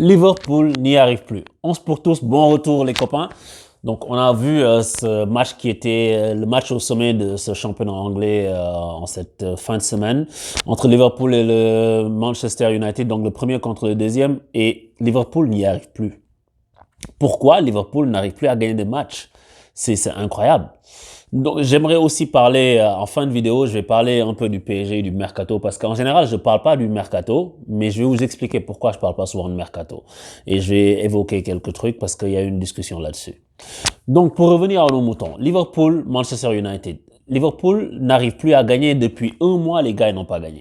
Liverpool n'y arrive plus. 11 pour tous, bon retour les copains. Donc on a vu ce match qui était le match au sommet de ce championnat anglais en cette fin de semaine entre Liverpool et le Manchester United, donc le premier contre le deuxième, et Liverpool n'y arrive plus. Pourquoi Liverpool n'arrive plus à gagner des matchs? C'est incroyable. Donc j'aimerais aussi parler, en fin de vidéo, je vais parler un peu du PSG et du mercato, parce qu'en général, je ne parle pas du mercato, mais je vais vous expliquer pourquoi je ne parle pas souvent de mercato. Et je vais évoquer quelques trucs parce qu'il y a eu une discussion là-dessus. Donc pour revenir à nos moutons, Liverpool, Manchester United. Liverpool n'arrive plus à gagner depuis un mois, les gars, ils n'ont pas gagné.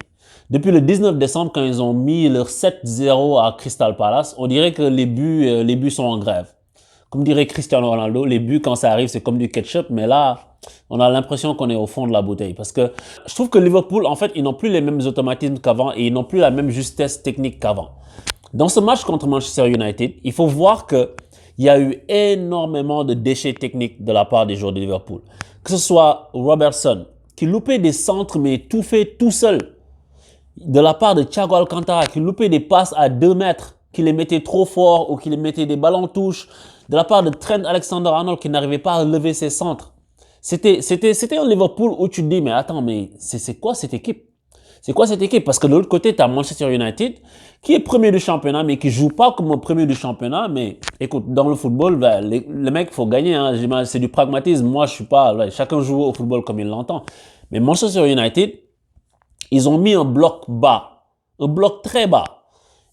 Depuis le 19 décembre, quand ils ont mis leur 7-0 à Crystal Palace, on dirait que les buts sont en grève. Comme dirait Cristiano Ronaldo, les buts, quand ça arrive, c'est comme du ketchup, mais là, on a l'impression qu'on est au fond de la bouteille. Parce que je trouve que Liverpool, en fait, ils n'ont plus les mêmes automatismes qu'avant et ils n'ont plus la même justesse technique qu'avant. Dans ce match contre Manchester United, il faut voir qu'il y a eu énormément de déchets techniques de la part des joueurs de Liverpool. Que ce soit Robertson, qui loupait des centres, mais tout fait tout seul. De la part de Thiago Alcantara, qui loupait des passes à 2 mètres, qui les mettait trop fort ou qui les mettait des ballons touche. De la part de Trent Alexander-Arnold, qui n'arrivait pas à lever ses centres. C'était un Liverpool où tu te dis, mais attends, mais c'est quoi cette équipe? C'est quoi cette équipe? Parce que de l'autre côté, tu as Manchester United, qui est premier du championnat, mais qui joue pas comme premier du championnat. Mais écoute, dans le football, ben, les mecs, faut gagner. Hein. C'est du pragmatisme. Moi, je suis pas... Là, chacun joue au football comme il l'entend. Mais Manchester United, ils ont mis un bloc bas. Un bloc très bas.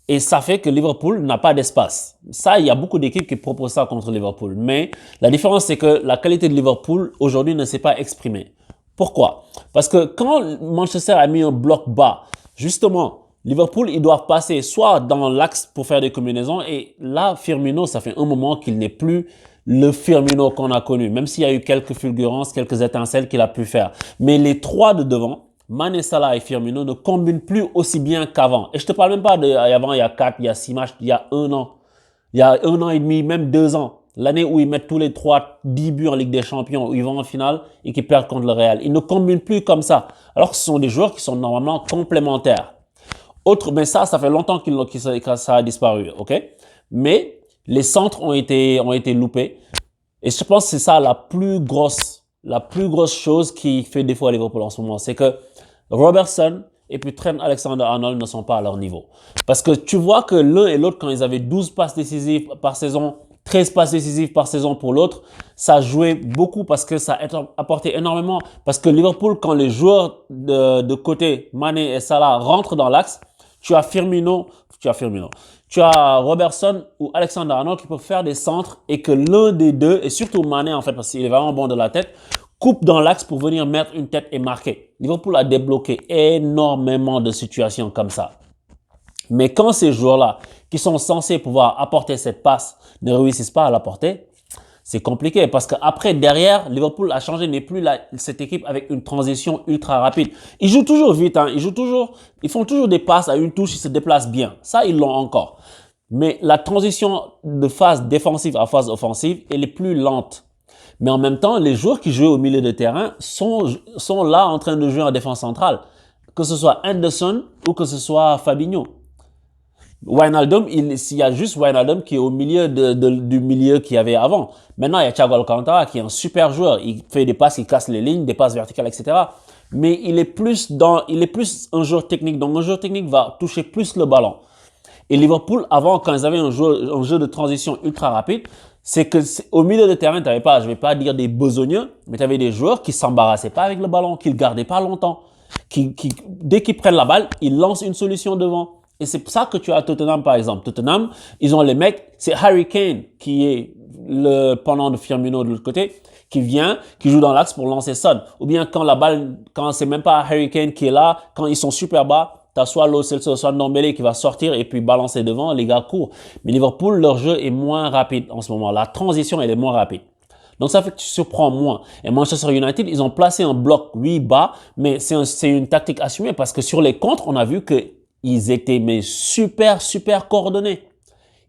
Et ça fait que Liverpool n'a pas d'espace. Ça, il y a beaucoup d'équipes qui proposent ça contre Liverpool. Mais la différence, c'est que la qualité de Liverpool, aujourd'hui, ne s'est pas exprimée. Pourquoi? Parce que quand Manchester a mis un bloc bas, justement, Liverpool, ils doivent passer soit dans l'axe pour faire des combinaisons. Et là, Firmino, ça fait un moment qu'il n'est plus le Firmino qu'on a connu. Même s'il y a eu quelques fulgurances, quelques étincelles qu'il a pu faire. Mais les trois de devant, Mané, Salah et Firmino ne combinent plus aussi bien qu'avant. Et je te parle même pas d'avant, il y a 4, il y a 6 matchs, il y a 1 an. Il y a 1 an et demi, même 2 ans. L'année où ils mettent tous les 3 10 buts en Ligue des Champions, où ils vont en finale et qui perdent contre le Real. Ils ne combinent plus comme ça. Alors que ce sont des joueurs qui sont normalement complémentaires. Mais ça fait longtemps que ça a disparu, ok? Mais les centres ont été loupés. Et je pense que c'est ça la plus grosse chose qui fait défaut à Liverpool en ce moment. C'est que Robertson et puis Trent Alexander-Arnold ne sont pas à leur niveau. Parce que tu vois que l'un et l'autre, quand ils avaient 12 passes décisives par saison, 13 passes décisives par saison pour l'autre, ça jouait beaucoup parce que ça apportait énormément. Parce que Liverpool, quand les joueurs de côté, Mané et Salah, rentrent dans l'axe, tu as Robertson ou Alexander-Arnold qui peuvent faire des centres et que l'un des deux, et surtout Mané en fait, parce qu'il est vraiment bon de la tête, coupe dans l'axe pour venir mettre une tête et marquer. Liverpool a débloqué énormément de situations comme ça. Mais quand ces joueurs-là, qui sont censés pouvoir apporter cette passe, ne réussissent pas à l'apporter, c'est compliqué parce qu'après, derrière, Liverpool a changé, n'est plus cette équipe avec une transition ultra rapide. Ils jouent toujours vite, hein, ils font toujours des passes à une touche, ils se déplacent bien. Ça, ils l'ont encore. Mais la transition de phase défensive à phase offensive, elle est plus lente. Mais en même temps, les joueurs qui jouent au milieu de terrain sont là en train de jouer en défense centrale. Que ce soit Henderson ou que ce soit Fabinho. Wijnaldum, il y a juste Wijnaldum qui est au milieu du milieu qu'il y avait avant. Maintenant, il y a Thiago Alcantara qui est un super joueur. Il fait des passes, il casse les lignes, des passes verticales, etc. Mais il est plus un joueur technique. Donc, un joueur technique va toucher plus le ballon. Et Liverpool, avant, quand ils avaient un jeu de transition ultra rapide, c'est que au milieu de terrain, tu n'avais pas, je vais pas dire des besogneux, mais tu avais des joueurs qui s'embarrassaient pas avec le ballon, qui le gardaient pas longtemps, dès qu'ils prennent la balle, ils lancent une solution devant. Et c'est pour ça que tu as Tottenham, par exemple. Tottenham, ils ont les mecs, c'est Harry Kane qui est le pendant de Firmino de l'autre côté, qui joue dans l'axe pour lancer Son. Ou bien quand c'est même pas Harry Kane qui est là, quand ils sont super bas, t'as soit Lo Celso, soit Ndombele qui va sortir et puis balancer devant, les gars courent. Mais Liverpool, leur jeu est moins rapide en ce moment. La transition, elle est moins rapide. Donc, ça fait que tu surprends moins. Et Manchester United, ils ont placé un bloc, oui, bas, mais c'est une tactique assumée parce que sur les contres, on a vu qu'ils étaient super coordonnés.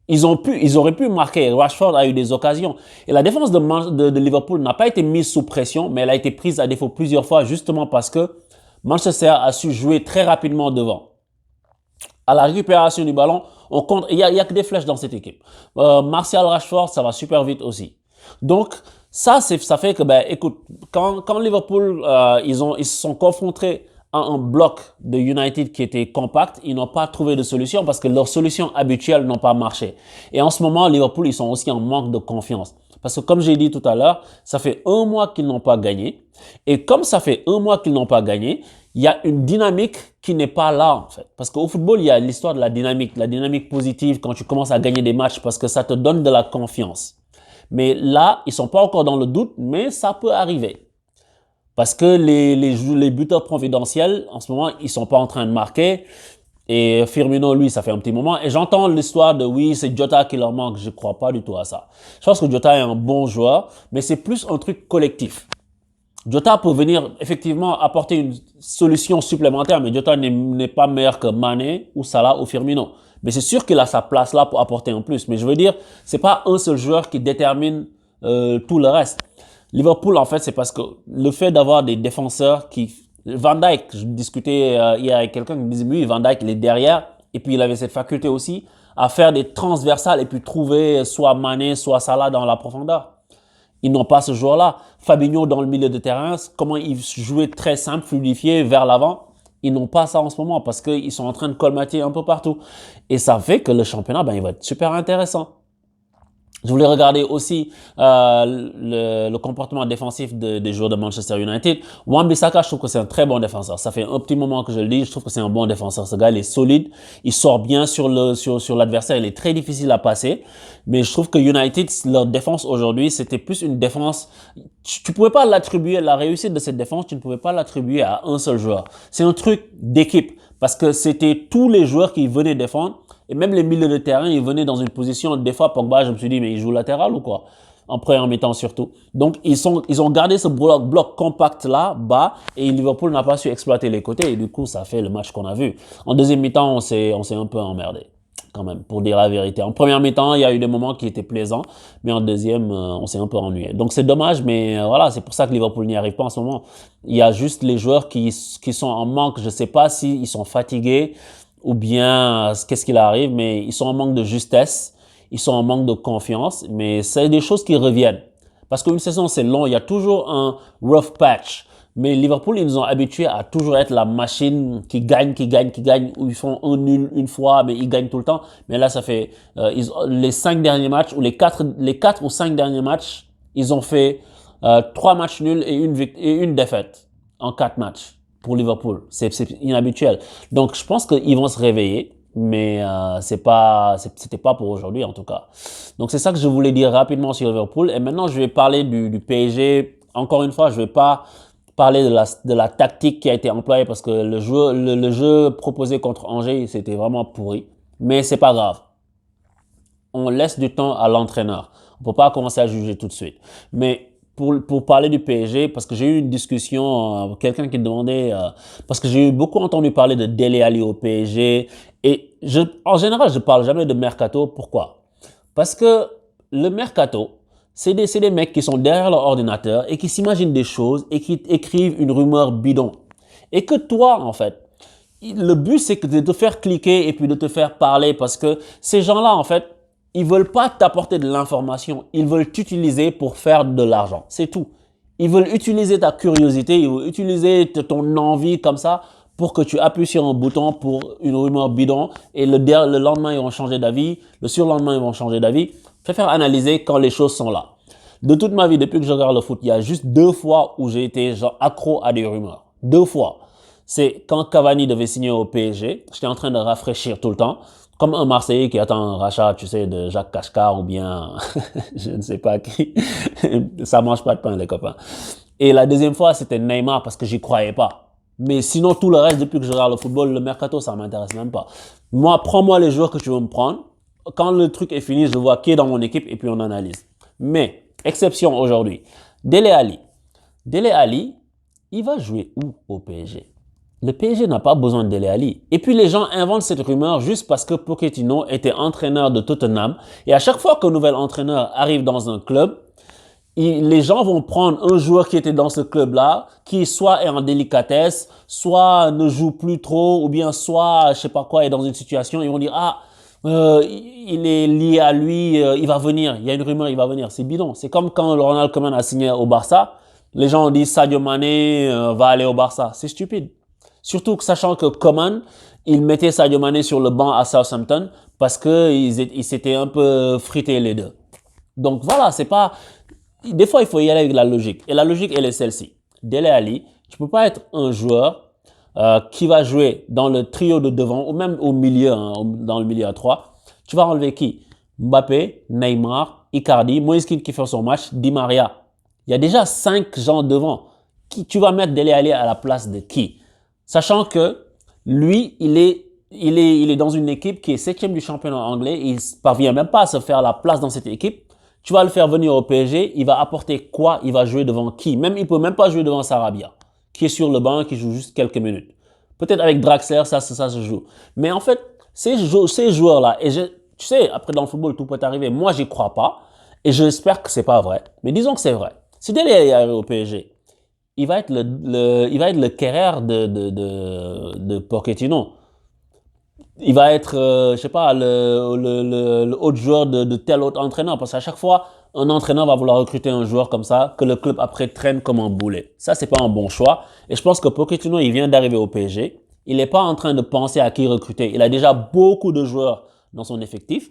Ils auraient pu marquer. Rashford a eu des occasions. Et la défense de Liverpool n'a pas été mise sous pression, mais elle a été prise à défaut plusieurs fois justement parce que Manchester a su jouer très rapidement devant. À la récupération du ballon, Il y a que des flèches dans cette équipe. Martial Rashford, ça va super vite aussi. Donc, ça fait que, ben, écoute, quand Liverpool, ils se sont confrontés à un bloc de United qui était compact, ils n'ont pas trouvé de solution parce que leurs solutions habituelles n'ont pas marché. Et en ce moment, Liverpool, ils sont aussi en manque de confiance. Parce que comme j'ai dit tout à l'heure, ça fait un mois qu'ils n'ont pas gagné. Et comme ça fait un mois qu'ils n'ont pas gagné, il y a une dynamique qui n'est pas là, en fait. Parce qu'au football, il y a l'histoire de la dynamique positive quand tu commences à gagner des matchs parce que ça te donne de la confiance. Mais là, ils sont pas encore dans le doute, mais ça peut arriver. Parce que les buteurs providentiels, en ce moment, ils sont pas en train de marquer. Et Firmino, lui, ça fait un petit moment. Et j'entends l'histoire de oui, c'est Jota qui leur manque. Je crois pas du tout à ça. Je pense que Jota est un bon joueur, mais c'est plus un truc collectif. Jota peut venir effectivement apporter une solution supplémentaire, mais Jota n'est pas meilleur que Mané ou Salah ou Firmino. Mais c'est sûr qu'il a sa place là pour apporter un plus. Mais je veux dire, c'est pas un seul joueur qui détermine tout le reste. Liverpool, en fait, c'est parce que le fait d'avoir des défenseurs qui... Van Dijk, je discutais hier avec quelqu'un qui me disait, oui, Van Dijk, il est derrière. Et puis, il avait cette faculté aussi à faire des transversales et puis trouver soit Mané, soit Salah dans la profondeur. Ils n'ont pas ce joueur-là. Fabinho dans le milieu de terrain, comment il jouait très simple, fluidifié vers l'avant. Ils n'ont pas ça en ce moment parce qu'ils sont en train de colmater un peu partout. Et ça fait que le championnat, ben, il va être super intéressant. Je voulais regarder aussi le comportement défensif des joueurs de Manchester United. Wan-Bissaka, je trouve que c'est un très bon défenseur. Ça fait un petit moment que je le dis, je trouve que c'est un bon défenseur. Ce gars, il est solide, il sort bien sur l'adversaire, il est très difficile à passer. Mais je trouve que United, leur défense aujourd'hui, c'était plus une défense. Tu pouvais pas l'attribuer, la réussite de cette défense, tu ne pouvais pas l'attribuer à un seul joueur. C'est un truc d'équipe parce que c'était tous les joueurs qui venaient défendre. Et même les milieux de terrain, ils venaient dans une position, des fois, Pogba, je me suis dit, mais il joue latéral ou quoi? En première mi-temps surtout. Donc, ils ont gardé ce bloc compact là, bas, et Liverpool n'a pas su exploiter les côtés, et du coup, ça fait le match qu'on a vu. En deuxième mi-temps, on s'est un peu emmerdé, quand même, pour dire la vérité. En première mi-temps, il y a eu des moments qui étaient plaisants, mais en deuxième, on s'est un peu ennuyé. Donc, c'est dommage, mais voilà, c'est pour ça que Liverpool n'y arrive pas en ce moment. Il y a juste les joueurs qui sont en manque, je sais pas s'ils sont fatigués, ou bien qu'est-ce qu'il arrive, mais ils sont en manque de justesse, ils sont en manque de confiance, mais c'est des choses qui reviennent. Parce qu'une saison, c'est long, il y a toujours un rough patch. Mais Liverpool, ils nous ont habitués à toujours être la machine qui gagne, où ils font un nul une fois, mais ils gagnent tout le temps. Mais là, ça fait les 5 derniers matchs, ou les 4 ou 5 derniers matchs, ils ont fait 3 matchs nuls et une défaite en 4 matchs. Pour Liverpool, c'est inhabituel. Donc je pense qu'ils vont se réveiller, mais c'était pas pour aujourd'hui en tout cas. Donc c'est ça que je voulais dire rapidement sur Liverpool. Et maintenant je vais parler du PSG. Encore une fois, je vais pas parler de la tactique qui a été employée parce que le jeu proposé contre Angers, c'était vraiment pourri. Mais c'est pas grave. On laisse du temps à l'entraîneur. On peut pas commencer à juger tout de suite. Mais pour parler du PSG, parce que j'ai eu une discussion, quelqu'un qui demandait, parce que j'ai eu beaucoup entendu parler de Dele Alli au PSG, et en général, je parle jamais de mercato. Pourquoi? Parce que le mercato, c'est des mecs qui sont derrière leur ordinateur et qui s'imaginent des choses et qui écrivent une rumeur bidon. Et que toi, en fait, le but, c'est de te faire cliquer et puis de te faire parler parce que ces gens-là, en fait, ils veulent pas t'apporter de l'information, ils veulent t'utiliser pour faire de l'argent. C'est tout. Ils veulent utiliser ta curiosité, ils veulent utiliser ton envie comme ça pour que tu appuies sur un bouton pour une rumeur bidon et le lendemain, ils vont changer d'avis, le surlendemain, ils vont changer d'avis. Je préfère analyser quand les choses sont là. De toute ma vie, depuis que je regarde le foot, il y a juste 2 fois où j'ai été genre accro à des rumeurs. 2 fois. C'est quand Cavani devait signer au PSG. J'étais en train de rafraîchir tout le temps. Comme un Marseillais qui attend un rachat, tu sais, de Jacques Cashcar ou bien je ne sais pas qui. Ça mange pas de pain, les copains. Et la deuxième fois, c'était Neymar parce que j'y croyais pas. Mais sinon, tout le reste, depuis que je regarde le football, le mercato, ça m'intéresse même pas. Moi, prends-moi les joueurs que tu veux me prendre. Quand le truc est fini, je vois qui est dans mon équipe et puis on analyse. Mais, exception aujourd'hui. Dele Alli. Dele Alli, il va jouer où au PSG? Le PSG n'a pas besoin de Dele Alli. Et puis les gens inventent cette rumeur juste parce que Pochettino était entraîneur de Tottenham. Et à chaque fois qu'un nouvel entraîneur arrive dans un club, les gens vont prendre un joueur qui était dans ce club-là, qui soit est en délicatesse, soit ne joue plus trop, ou bien soit, je sais pas quoi, est dans une situation, ils vont dire, ah, il est lié à lui, il va venir, il y a une rumeur, il va venir. C'est bidon. C'est comme quand Ronald Koeman a signé au Barça, les gens disent Sadio Mané va aller au Barça. C'est stupide. Surtout que sachant que Koeman, il mettait Sadio Mané sur le banc à Southampton parce que ils s'étaient un peu frités les deux. Donc voilà, c'est pas. Des fois, il faut y aller avec la logique. Et la logique, elle est celle-ci. Dele Alli, tu peux pas être un joueur qui va jouer dans le trio de devant ou même au milieu, hein, dans le milieu à 3. Tu vas enlever qui? Mbappé, Neymar, Icardi, Moïse Kean qui fait son match, Di Maria. Il y a déjà 5 gens devant. Qui tu vas mettre Dele Alli à la place de qui? Sachant que lui, il est dans une équipe qui est 7e du championnat anglais. Il ne parvient même pas à se faire la place dans cette équipe. Tu vas le faire venir au PSG, il va apporter quoi? Il va jouer devant qui? Même, il peut même pas jouer devant Sarabia, qui est sur le banc, qui joue juste quelques minutes. Peut-être avec Draxler, ça se joue. Mais en fait, ces joueurs-là, tu sais, après dans le football, tout peut arriver. Moi, j'y crois pas. Et j'espère que c'est pas vrai. Mais disons que c'est vrai. Si Dele est arrivé au PSG, il va être il va être le Kerrer de Pochettino. Il va être, je sais pas, le autre joueur de tel autre entraîneur. Parce qu'à chaque fois, un entraîneur va vouloir recruter un joueur comme ça, que le club après traîne comme un boulet. Ça, c'est pas un bon choix. Et je pense que Pochettino, il vient d'arriver au PSG. Il n'est pas en train de penser à qui recruter. Il a déjà beaucoup de joueurs dans son effectif.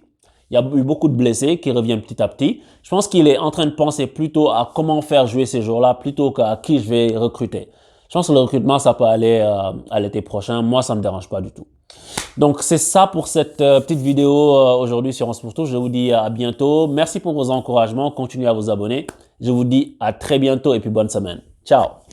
Il y a eu beaucoup de blessés qui reviennent petit à petit. Je pense qu'il est en train de penser plutôt à comment faire jouer ces joueurs-là plutôt qu'à qui je vais recruter. Je pense que le recrutement, ça peut aller à l'été prochain. Moi, ça me dérange pas du tout. Donc, c'est ça pour cette petite vidéo aujourd'hui sur On se pour tous. Je vous dis à bientôt. Merci pour vos encouragements. Continuez à vous abonner. Je vous dis à très bientôt et puis bonne semaine. Ciao.